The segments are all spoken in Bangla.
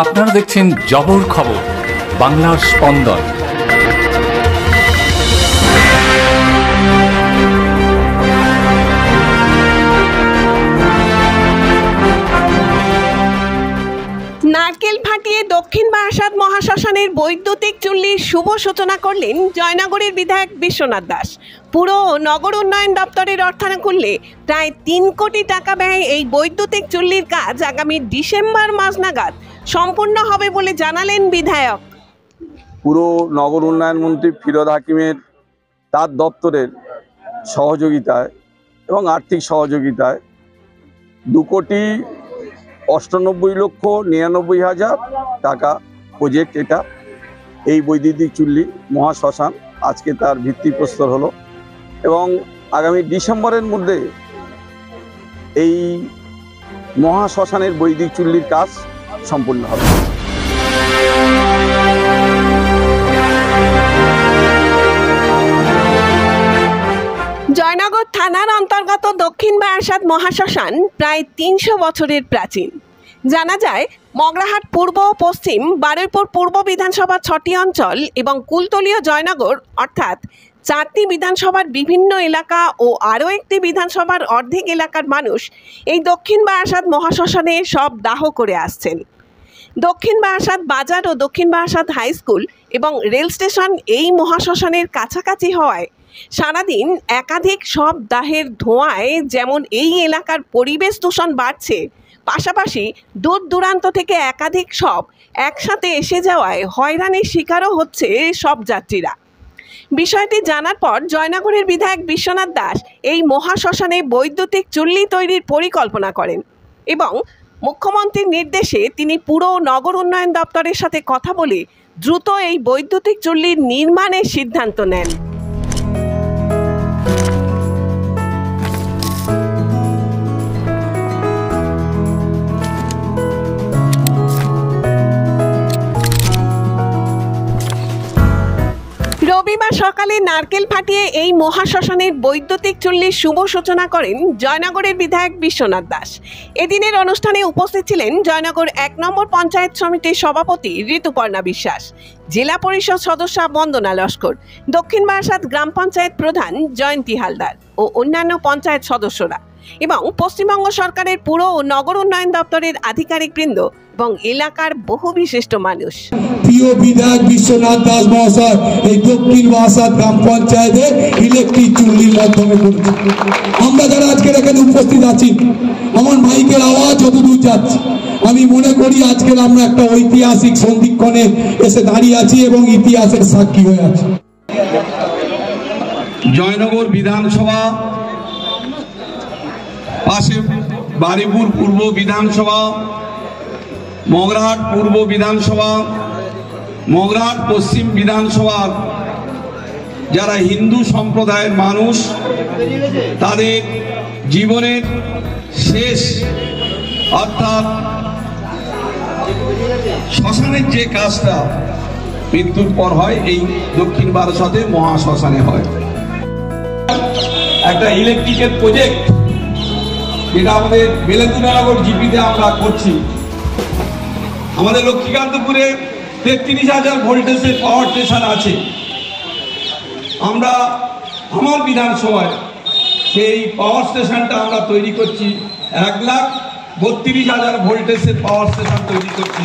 আপনারা দেখছেন জবর খবর, বাংলার স্পন্দন। নারকেল ফাটিয়ে দক্ষিণ বারাসাত মহাশ্মশানের বৈদ্যুতিক চুল্লির শুভ সূচনা করলেন জয়নগরের বিধায়ক বিশ্বনাথ দাস। পুর ও নগর উন্নয়ন দপ্তরের অর্থানুকূল্যে প্রায় ৩ কোটি টাকা ব্যয়ে এই বৈদ্যুতিক চুল্লির কাজ আগামী ডিসেম্বর মাস নাগাদ সম্পূর্ণ হবে বলে জানালেন বিধায়ক। পুর নগর উন্নয়ন মন্ত্রী ফিরোজ হাকিমের তার দপ্তরের সহযোগিতায় এবং আর্থিক সহযোগিতায় 2,98,99,99,000 টাকা প্রজেক্ট এটা। এই বৈদ্যুতিক চুল্লি মহাশ্মশান আজকে তার ভিত্তিপ্রস্তর হলো এবং আগামী ডিসেম্বরের মধ্যে এই মহাশ্মশানের বৈদ্যুতিক চুল্লির কাজ সম্পূর্ণ হবে। জয়নগর থানার অন্তর্গত দক্ষিণ বারাসাত মহাশ্মশান প্রায় ৩০০ বছরের প্রাচীন। জানা যায়, মগরাহাট পূর্ব ও পশ্চিম, বারুইপুর পূর্ব বিধানসভার 6টি অঞ্চল এবং কুলতলীয় জয়নগর অর্থাৎ 4টি বিধানসভার বিভিন্ন এলাকা ও আরও একটি বিধানসভার অর্ধেক এলাকার মানুষ এই দক্ষিণ বারাসাত মহাশ্মশানে সব দাহ করে আসছেন। দক্ষিণ বারাসাত বাজার ও দক্ষিণ বারাসাত হাই স্কুল এবং রেল স্টেশন এই মহাশ্মশানের কাছাকাছি হওয়ায় সারাদিন একাধিক সব দাহের ধোঁয়ায় যেমন এই এলাকার পরিবেশ দূষণ বাড়ছে, পাশাপাশি দূর দূরান্ত থেকে একাধিক সব একসাথে এসে যাওয়ায় হয়রানির শিকারও হচ্ছে সব যাত্রীরা। বিষয়টি জানার পর জয়নগরের বিধায়ক বিশ্বনাথ দাস এই মহাশ্মশানে বৈদ্যুতিক চুল্লি তৈরির পরিকল্পনা করেন এবং মুখ্যমন্ত্রীর নির্দেশে তিনি পুর ও নগর উন্নয়ন দপ্তরের সাথে কথা বলে দ্রুত এই বৈদ্যুতিক চুল্লির নির্মাণের সিদ্ধান্ত নেন। রবিবার সকালে নারকেল ফাটিয়ে এই মহাশ্মশানের বৈদ্যুতিক চুল্লির শুভ সূচনা করেন জয়নগরের বিধায়ক বিশ্বনাথ দাস। এদিনের অনুষ্ঠানে উপস্থিত ছিলেন জয়নগর 1 নম্বর পঞ্চায়েত সমিতির সভাপতি ঋতুপর্ণা বিশ্বাস, জেলা পরিষদ সদস্য বন্দনা লস্কর, দক্ষিণ বারাসাত গ্রাম পঞ্চায়েত প্রধান জয়ন্তী হালদার ও অন্যান্য পঞ্চায়েত সদস্যরা এবং পশ্চিমবঙ্গ সরকারের পুর ও নগর উন্নয়ন দপ্তরের আধিকারিকবৃন্দ এবং এলাকার বহু বিশিষ্ট মানুষ। প্রিয় বিধায়ক বিশ্বনাথ দাস মহাশয় এই দক্ষিণ বারাসাত গ্রাম পঞ্চায়েতে ইলেকট্রিক চুল্লির মাধ্যমে আমরা যারা আজকের এখানে উপস্থিত আছি, আমার মাইকের আওয়াজ যতদূর যাচ্ছে, আমি মনে করি আজকের আমরা একটা ঐতিহাসিক সন্ধিক্ষণে এসে দাঁড়িয়ে আছি এবং ইতিহাসের সাক্ষী হয়ে আছি। জয়নগর বিধানসভা পাশে বারুইপুর পূর্ব বিধানসভা, মগরাহাট পূর্ব বিধানসভা, মগরাহাট পশ্চিম বিধানসভার যারা হিন্দু সম্প্রদায়ের মানুষ, তাদের জীবনের শেষ অর্থাৎ শ্মশানের যে কাজটা মৃত্যুর পর হয় এই দক্ষিণ বারাসাতে মহাশ্মশানে হয়। একটা ইলেকট্রিকের প্রজেক্ট যেটা আমাদের বেলেন্দ্রনগর জিপিতে আমরা করছি। আমাদের লক্ষ্মীকান্তপুরে 33,000 ভোল্টেজের পাওয়ার স্টেশন আছে। আমরা আমার বিধানসভায় সেই পাওয়ার স্টেশনটা আমরা তৈরি করছি, 1,32,000 ভোল্টেজের পাওয়ার স্টেশন তৈরি করছি।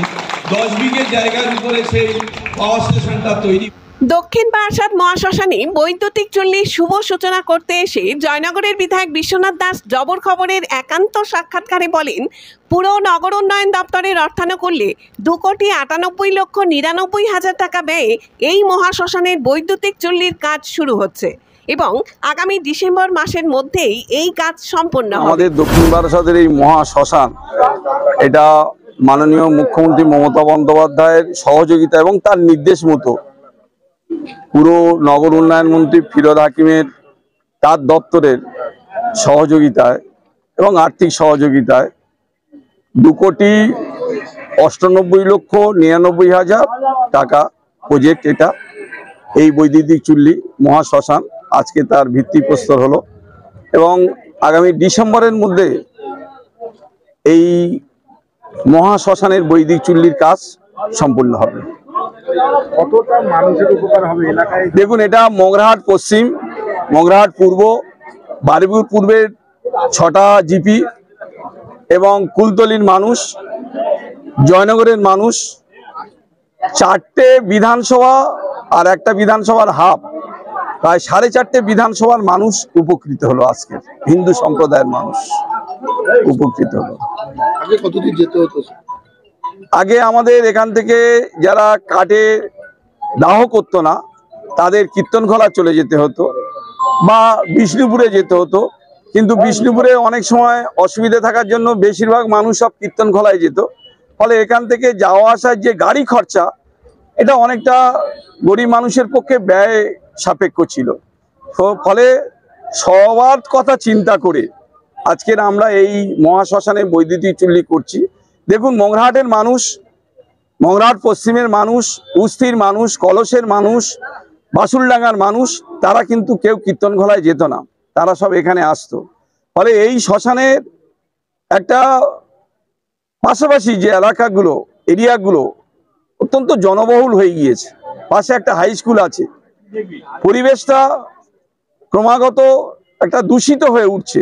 10 বিঘে জায়গার উপরে সেই পাওয়ার স্টেশনটা তৈরি। দক্ষিণ বারাসাত মহাশ্মশানে বৈদ্যুতিক চুল্লির শুভ সূচনা করতে এসে জয়নগরের বিধায়ক বিশ্বনাথ দাস জবর খবরের একান্ত সাক্ষাৎকারে বলেন, পুর ও নগর উন্নয়ন দপ্তরের অর্থানুকূল্যে 2,98,99,000 টাকা ব্যয়ে এই মহাশ্মশানের বৈদ্যুতিক চুল্লির কাজ শুরু হচ্ছে এবং আগামী ডিসেম্বর মাসের মধ্যেই এই কাজ সম্পন্ন হবে। আমাদের দক্ষিণ বারাসাতের এই মহাশ্মশান এটা মাননীয় মুখ্যমন্ত্রী মমতা বন্দ্যোপাধ্যায়ের সহযোগিতা এবং তার নির্দেশ মতো পুর নগর উন্নয়ন মন্ত্রী ফিরোজ হাকিমের তার দপ্তরের সহযোগিতায় এবং আর্থিক সহযোগিতায় 2,98,99,99,000 টাকা প্রজেক্ট এটা। এই বৈদ্যুতিক চুল্লি মহাশ্মশান আজকে তার ভিত্তিপ্রস্তর হলো এবং আগামী ডিসেম্বরের মধ্যে এই মহাশ্মশানের বৈদিক চুল্লির কাজ সম্পূর্ণ হবে। কতটা মানুষের উপকার হবে এলাকায়? দেখুন, এটা মগরাহাট পশ্চিম, মগরাহাট পূর্ব, বারুইপুর পূর্বের 6টা জিপি এবং কুলতলির মানুষ, জয়নগরের মানুষ, 4টে বিধানসভা আর একটা বিধানসভার হাফ, প্রায় 4.5 বিধানসভার মানুষ উপকৃত হলো। আজকে হিন্দু সম্প্রদায়ের মানুষ উপকৃত হলো। আগে কতদূর যেতে হতো? আগে আমাদের এখান থেকে যারা কাঠে দাহ করতো না তাদের কীর্তনখোলা চলে যেতে হতো বা বিষ্ণুপুরে যেতে হতো, কিন্তু বিষ্ণুপুরে অনেক সময় অসুবিধা থাকার জন্য বেশিরভাগ মানুষ সব কীর্তনখোলায় যেত। ফলে এখান থেকে যাওয়া আসার যে গাড়ি খরচা, এটা অনেকটা গরিব মানুষের পক্ষে ব্যয় সাপেক্ষ ছিল। ফলে সবার কথা চিন্তা করে আজকের আমরা এই মহাশ্মশানে বৈদ্যুতিক চুল্লি করছি। দেখুন, মগরাহাটের মানুষ, মগরাহাট পশ্চিমের মানুষ, উস্তির মানুষ, কলসের মানুষ, বাসুলডাঙ্গার মানুষ, তারা কিন্তু কেউ কীর্তনখোলায় যেত না, তারা সব এখানে আসতো। ফলে এই শ্মশানের একটা পাশাপাশি যে এলাকাগুলো, এরিয়াগুলো অত্যন্ত জনবহুল হয়ে গিয়েছে। পাশে একটা হাই স্কুল আছে, পরিবেশটা ক্রমাগত একটা দূষিত হয়ে উঠছে।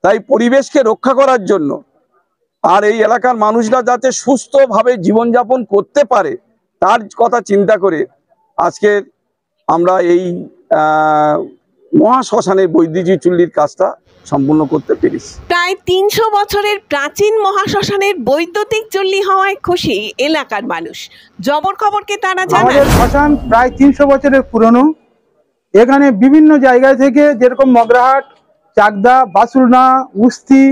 তাই পরিবেশকে রক্ষা করার জন্য আর এই এলাকার মানুষরা যাতে সুস্থভাবে জীবনযাপন করতে পারে তার কথা চিন্তা করে আজকে আমরা এই মহাশ্মশানের বৈদ্যুতিক চুল্লির কাজটা সম্পূর্ণ করতে পেরেছি। প্রায় 300 বছরের প্রাচীন মহাশ্মশানের বৈদ্যুতিক চুল্লি হওয়ায় খুশি এলাকার মানুষ। জবর খবরকে তারা জানান, আমাদের শ্মশান প্রায় 300 বছরের পুরনো। এখানে বিভিন্ন জায়গা থেকে, যেরকম মগরাহাট, চাকদা, বাসুলনা, উস্তি,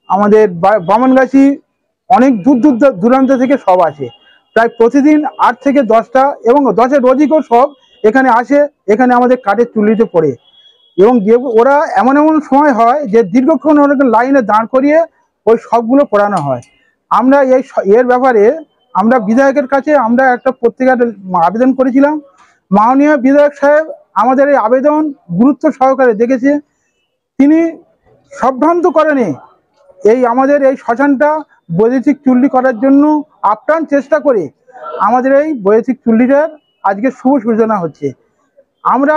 আমাদের বামনগাছি, অনেক দূর দূরান্ত থেকে সব আসে। প্রায় প্রতিদিন 8 থেকে 10টা এবং 10-এর অধিকও সব এখানে আসে। এখানে আমাদের কাঠের চুল্লিতে পড়ে এবং ওরা এমন সময় হয় যে দীর্ঘক্ষণ ওরা লাইনে দাঁড় করিয়ে ওই সবগুলো পড়ানো হয়। আমরা এর ব্যাপারে আমরা বিধায়কের কাছে আমরা একটা পত্রিকার আবেদন করেছিলাম। মাননীয় বিধায়ক সাহেব আমাদের এই আবেদন গুরুত্ব সহকারে দেখেছে। তিনি সম্ভ্রান্ত করেনি এই আমাদের এই শ্মশানটা বৈদ্যুতিক চুল্লি করার জন্য আপ্রাণ চেষ্টা করে আমাদের এই বৈদ্যুতিক চুল্লিটার আজকে শুভ সূচনা হচ্ছে। আমরা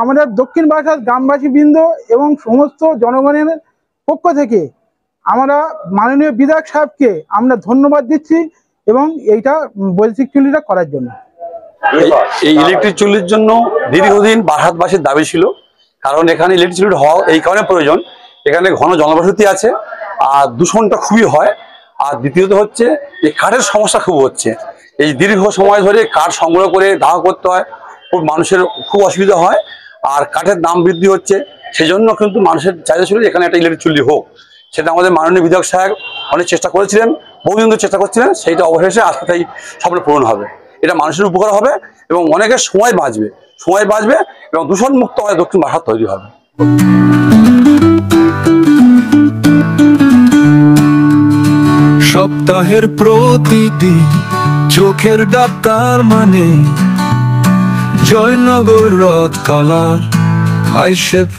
আমাদের দক্ষিণ বারাসাত গ্রামবাসী বৃন্দ এবং সমস্ত জনগণের পক্ষ থেকে আমরা মাননীয় বিধায়ক সাহেবকে আমরা ধন্যবাদ দিচ্ছি এবং এইটা বৈদ্যুতিক চুল্লিটা করার জন্য। এই ইলেকট্রিক চুল্লির জন্য দীর্ঘদিন বারাসাতবাসীর দাবি ছিল, কারণ এখানে ইলেকট্রিক চুল্লি হওয়া এই কারণে প্রয়োজন, এখানে ঘন জনবসতি আছে আর দূষণটা খুবই হয়। আর দ্বিতীয়ত হচ্ছে এই কাঠের সমস্যা খুব হচ্ছে। এই দীর্ঘ সময় ধরে কাঠ সংগ্রহ করে দাহ করতে হয়, খুব মানুষের খুব অসুবিধা হয় আর কাঠের দাম বৃদ্ধি হচ্ছে। সেই জন্য কিন্তু মানুষের চাহিদা ছিল এখানে একটা ইলেকট্রিক চুল্লি হোক। সেটা আমাদের মাননীয় বিধায়ক সাহেব অনেক চেষ্টা করেছিলেন, বহুদিন ধরে চেষ্টা করছিলেন, সেইটা অবশেষে আজকে তাই স্বপ্ন পূরণ হবে। এটা মানুষের উপকার হবে এবং অনেকের সময় বাঁচবে এবং দূষণমুক্ত হয়ে দক্ষিণ বারাসাত তৈরি হবে। সপ্তাহের প্রতিদিন চোখের ডাক্তার মানে জয়নগর রথ কালার আইশেপ